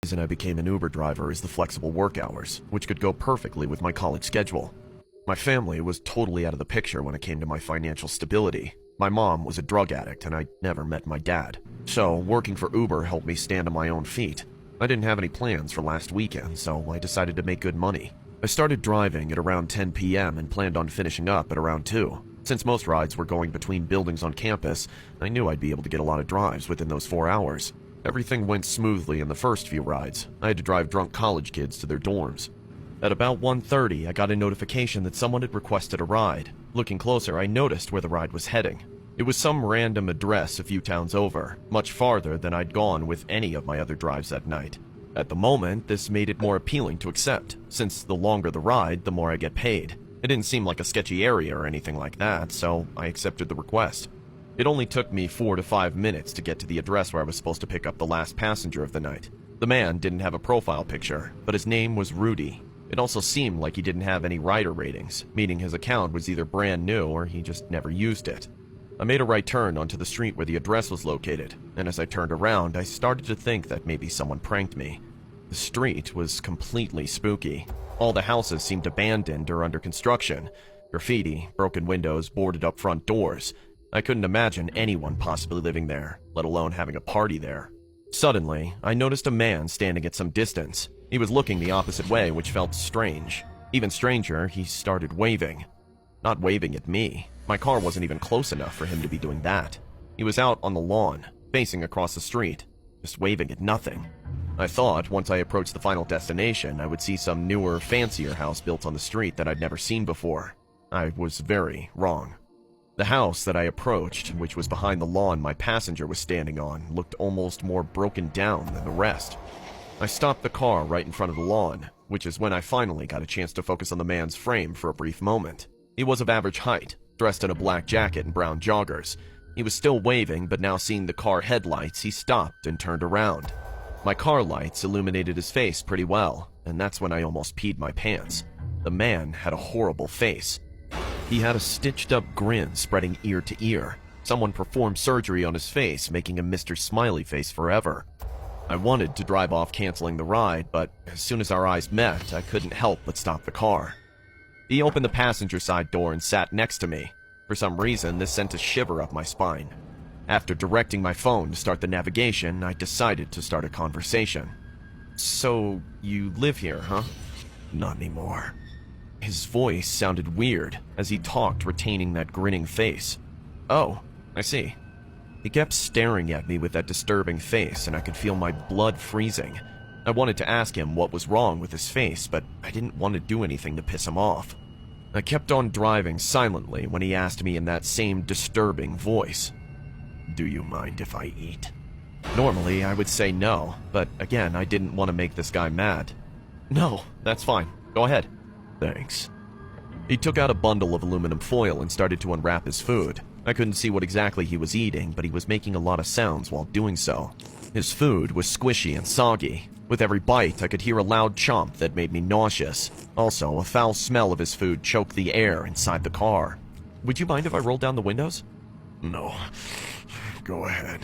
reason I became an Uber driver is the flexible work hours, which could go perfectly with my college schedule. My family was totally out of the picture when it came to my financial stability. My mom was a drug addict and I never met my dad. So working for Uber helped me stand on my own feet. I didn't have any plans for last weekend, so I decided to make good money. I started driving at around 10 p.m. and planned on finishing up at around 2. Since most rides were going between buildings on campus, I knew I'd be able to get a lot of drives within those 4 hours. Everything went smoothly in the first few rides. I had to drive drunk college kids to their dorms. At about 1:30, I got a notification that someone had requested a ride. Looking closer, I noticed where the ride was heading. It was some random address a few towns over, much farther than I'd gone with any of my other drives that night. At the moment, this made it more appealing to accept, since the longer the ride, the more I get paid. It didn't seem like a sketchy area or anything like that, so I accepted the request. It only took me 4 to 5 minutes to get to the address where I was supposed to pick up the last passenger of the night. The man didn't have a profile picture, but his name was Rudy. It also seemed like he didn't have any rider ratings, meaning his account was either brand new or he just never used it. I made a right turn onto the street where the address was located, and as I turned around, I started to think that maybe someone pranked me. The street was completely spooky. All the houses seemed abandoned or under construction. Graffiti, broken windows, boarded up front doors. I couldn't imagine anyone possibly living there, let alone having a party there. Suddenly, I noticed a man standing at some distance. He was looking the opposite way, which felt strange. Even stranger, he started waving. Not waving at me. My car wasn't even close enough for him to be doing that. He was out on the lawn, facing across the street, just waving at nothing. I thought once I approached the final destination, I would see some newer, fancier house built on the street that I'd never seen before. I was very wrong. The house that I approached, which was behind the lawn my passenger was standing on, looked almost more broken down than the rest. I stopped the car right in front of the lawn, which is when I finally got a chance to focus on the man's frame for a brief moment. He was of average height, dressed in a black jacket and brown joggers. He was still waving, but now seeing the car headlights, he stopped and turned around. My car lights illuminated his face pretty well, and that's when I almost peed my pants. The man had a horrible face. He had a stitched-up grin spreading ear to ear. Someone performed surgery on his face, making him Mr. Smiley Face forever. I wanted to drive off canceling the ride, but as soon as our eyes met, I couldn't help but stop the car. He opened the passenger side door and sat next to me. For some reason, this sent a shiver up my spine. After directing my phone to start the navigation, I decided to start a conversation. "So, you live here, huh?" "Not anymore." His voice sounded weird as he talked, retaining that grinning face. "Oh, I see." He kept staring at me with that disturbing face, and I could feel my blood freezing. I wanted to ask him what was wrong with his face, but I didn't want to do anything to piss him off. I kept on driving silently when he asked me in that same disturbing voice, "Do you mind if I eat?" Normally, I would say no, but again, I didn't want to make this guy mad. "No, that's fine. Go ahead." "Thanks." He took out a bundle of aluminum foil and started to unwrap his food. I couldn't see what exactly he was eating, but he was making a lot of sounds while doing so. His food was squishy and soggy. With every bite, I could hear a loud chomp that made me nauseous. Also, a foul smell of his food choked the air inside the car. "Would you mind if I rolled down the windows?" "No. Go ahead."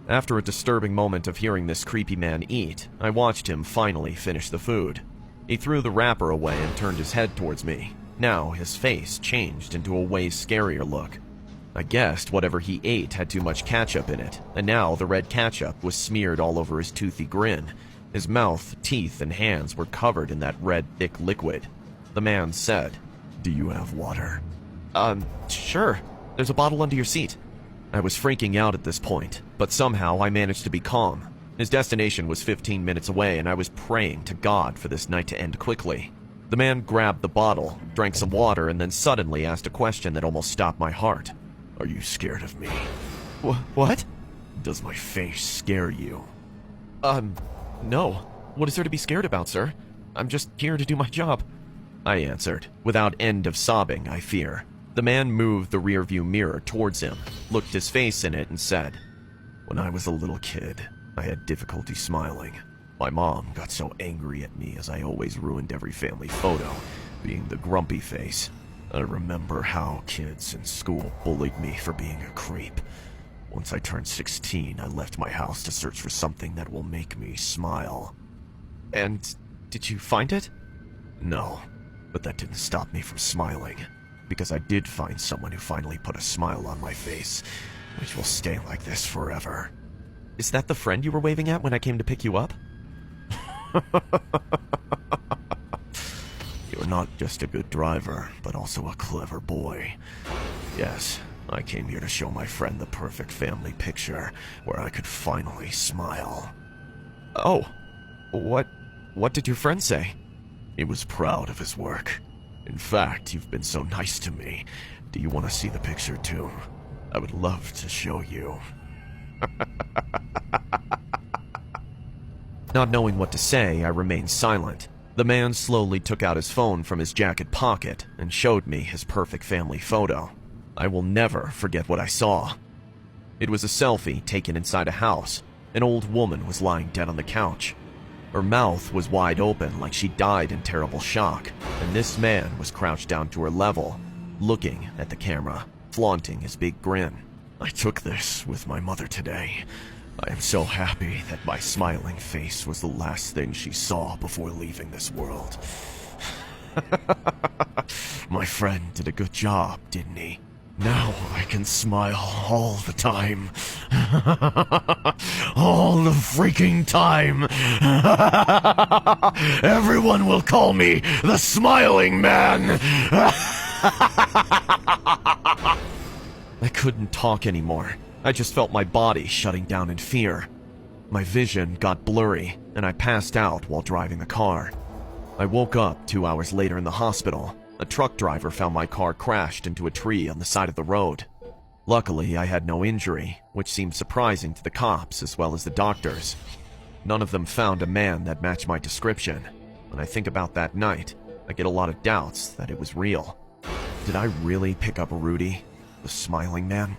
After a disturbing moment of hearing this creepy man eat, I watched him finally finish the food. He threw the wrapper away and turned his head towards me. Now his face changed into a way scarier look. I guessed whatever he ate had too much ketchup in it, and now the red ketchup was smeared all over his toothy grin. His mouth, teeth, and hands were covered in that red, thick liquid. The man said, "Do you have water?" Sure. There's a bottle under your seat." I was freaking out at this point, but somehow I managed to be calm. His destination was 15 minutes away, and I was praying to God for this night to end quickly. The man grabbed the bottle, drank some water, and then suddenly asked a question that almost stopped my heart. "Are you scared of me?" What? "Does my face scare you?" No. What is there to be scared about, sir? I'm just here to do my job," I answered, without end of sobbing, I fear. The man moved the rearview mirror towards him, looked his face in it, and said, "When I was a little kid, I had difficulty smiling. My mom got so angry at me as I always ruined every family photo, being the grumpy face. I remember how kids in school bullied me for being a creep. Once I turned 16, I left my house to search for something that will make me smile. And did you find it? No, but that didn't stop me from smiling, because I did find someone who finally put a smile on my face, which will stay like this forever. Is that the friend you were waving at when I came to pick you up? You're not just a good driver, but also a clever boy. Yes, I came here to show my friend the perfect family picture where I could finally smile. Oh, what did your friend say? He was proud of his work. In fact, you've been so nice to me. Do you want to see the picture too? I would love to show you. Not knowing what to say, I remained silent. The man slowly took out his phone from his jacket pocket and showed me his perfect family photo. I will never forget what I saw. It was a selfie taken inside a house. An old woman was lying dead on the couch. Her mouth was wide open like she died in terrible shock, and this man was crouched down to her level, looking at the camera, flaunting his big grin. I took this with my mother today. I am so happy that my smiling face was the last thing she saw before leaving this world. My friend did a good job, didn't he? Now I can smile all the time. All the freaking time. Everyone will call me the Smiling Man. I couldn't talk anymore. I just felt my body shutting down in fear. My vision got blurry, and I passed out while driving the car. I woke up 2 hours later in the hospital. A truck driver found my car crashed into a tree on the side of the road. Luckily, I had no injury, which seemed surprising to the cops as well as the doctors. None of them found a man that matched my description. When I think about that night, I get a lot of doubts that it was real. Did I really pick up Rudy, the Smiling Man?